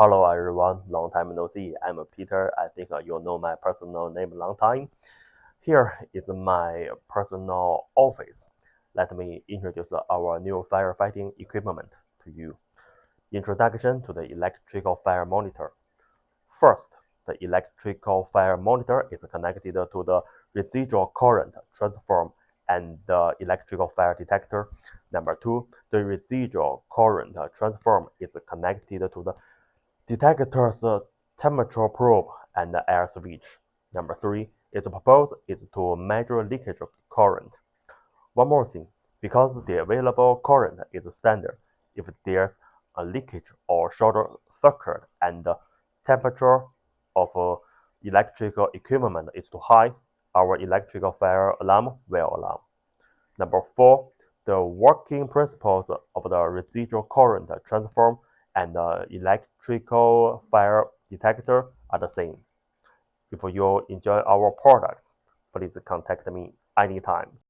Hello everyone, long time no see. I'm Peter. I think you know my personal name long time. Here is my personal office. Let me introduce our new firefighting equipment to you. Introduction to the electrical fire monitor. First, the electrical fire monitor is connected to the residual current transform and the electrical fire detector. Number two, the residual current transform is connected to the detector's temperature probe and air switch. Number three, its purpose is to measure leakage current. One more thing, because the available current is standard, if there's a leakage or short circuit and the temperature of electrical equipment is too high, our electrical fire alarm will alarm. Number four, the working principles of the residual current transform and the electrical fire detector are the same. If you enjoy our products, please contact me anytime.